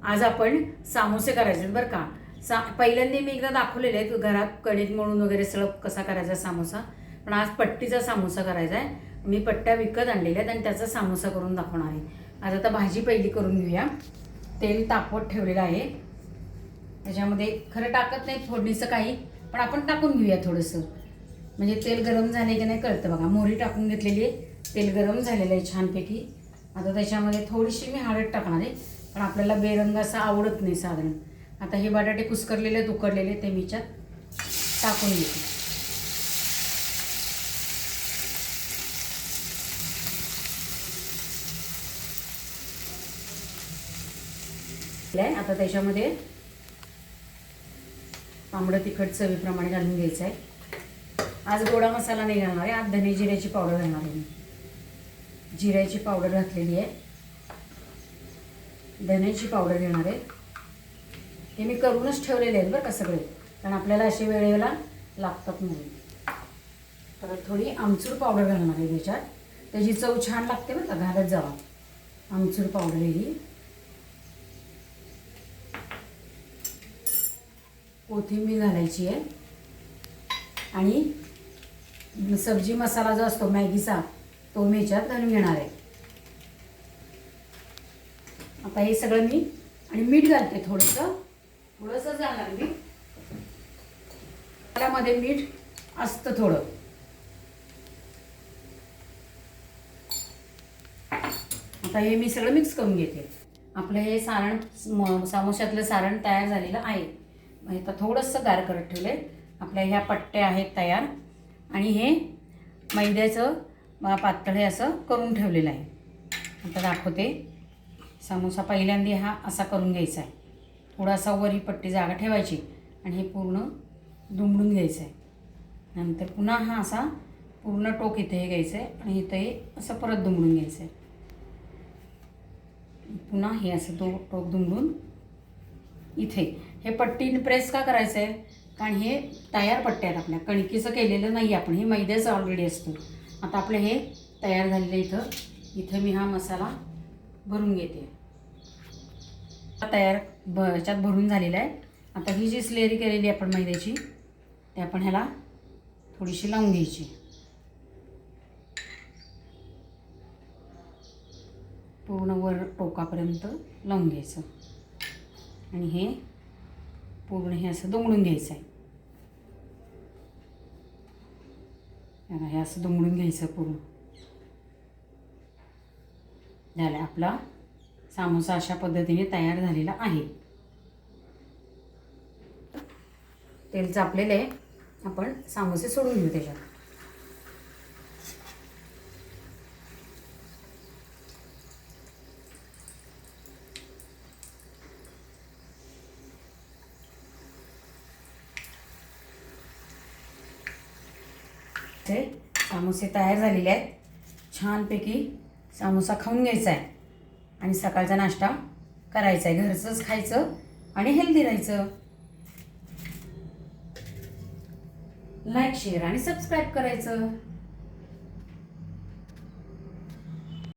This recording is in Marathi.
आज आपण समोसे करायचे आहेत बरं का। पहिल्यांदा मी एकदा दाखवलेले आहेत घरात कणिक मळून वगैरे सगळं कसा करायचा समोसा, पण आज पट्टीचा समोसा करायचा आहे। मी पट्ट्या विकत आणलेल्या आहेत आणि त्याचा समोसा करून दाखवणार आहे। आज आता भाजी पहिली करून घेऊया। तेल तापवत ठेवलेलं आहे, त्याच्यामध्ये खरं टाकत नाही फोडणीचं काही, पण आपण टाकून घेऊया थोडंसं, म्हणजे तेल गरम झाले की नाही कळतं बघा। मोहरी टाकून घेतलेली आहे, तेल गरम झालेलं आहे छानपैकी। आता त्याच्यामध्ये थोडीशी मी हळद टाकणार आहे, पण आपल्याला बेरंग असं आवडत नाही साधारण। आता हे बटाटे कुस्करलेले उकडलेले ते मी याच्यात टाकून घेते। आता त्याच्यामध्ये तांबडं तिखट चवीप्रमाणे घालून घ्यायचं आहे। आज गोडा मसाला नाही घालणार आहे, आज धने जिऱ्याची पावडर घालणार आहे। मी जिऱ्याची पावडर घातलेली आहे, धन्याची पावडर घेणार आहे। हे मी करूनच ठेवलेले आहेत बरं का सगळे, कारण आपल्याला असे वेळेला लागतात नाही। परत थोडी आमचूर पावडर घालणार आहे त्याच्यात, त्याची चव छान लागते बरं का, घालत जावा आमचूर पावडर ही। कोथिंबीर घालायची आहे आणि सब्जी मसाला जो असतो मॅगीचा तो मी याच्यात घालून घेणार आहे। आता हे सगळं मी आणि मीठ घालते, थोडंसं घालणार मी। त्यामध्ये मीठ असतं थोडं। आता हे मी सगळं मिक्स करून घेते। आपलं हे सारण समोशातलं सारण तयार झालेलं आहे। आता थोडंसं गार करत ठेवले। आपल्या ह्या पट्ट्या आहेत तयार आणि हे मैद्याचं पातळ हे असं करून ठेवलेलं आहे। आता दाखवते। समोसा पहिल्यांदा हा असा करून घ्यायचा आहे, थोडासा वरी पट्टी जागा ठेवायची आणि हे पूर्ण दुमडून घ्यायचं आहे। नंतर पुन्हा हा असा पूर्ण टोक इथे हे घ्यायचं आहे आणि इथं हे असं परत दुमडून घ्यायचं आहे। पुन्हा हे असं टोक दुमडून इथे हे पट्टीने प्रेस का करायचं आहे, कारण हे तयार पट्ट्या आहेत आपल्या, कणकीचं केलेलं नाही आपण, हे मैद्याचं ऑलरेडी असतं। आता आपलं हे तयार झालेलं इथं मी हा मसाला भरून घेते। तयार ह्याच्यात भरून झालेला आहे। आता ही जी स्लेअरी केलेली आपण मैद्याची ते आपण ह्याला थोडीशी लावून घ्यायची, पूर्ण वर टोकापर्यंत लावून घ्यायचं आणि हे पूर्ण हे असं दुमडून घ्यायचं आहे। हे असं दुमडून घ्यायचं पूर्ण। झालं, आपला समोसा अशा पद्धतीने तयार झालेला आहे। तेल चापलेलं आहे, आपण समोसे सोडून घेऊ त्याच्यात। समोसे तयार झालेले आहेत। छानपैकी समोसा खाऊन घ्यायचा आहे आणि सकाळचा नाश्ता करायचा आहे। घरचंच खायचं आणि हेल्दी राहायचं। लाईक, शेअर आणि सबस्क्राईब करायचं।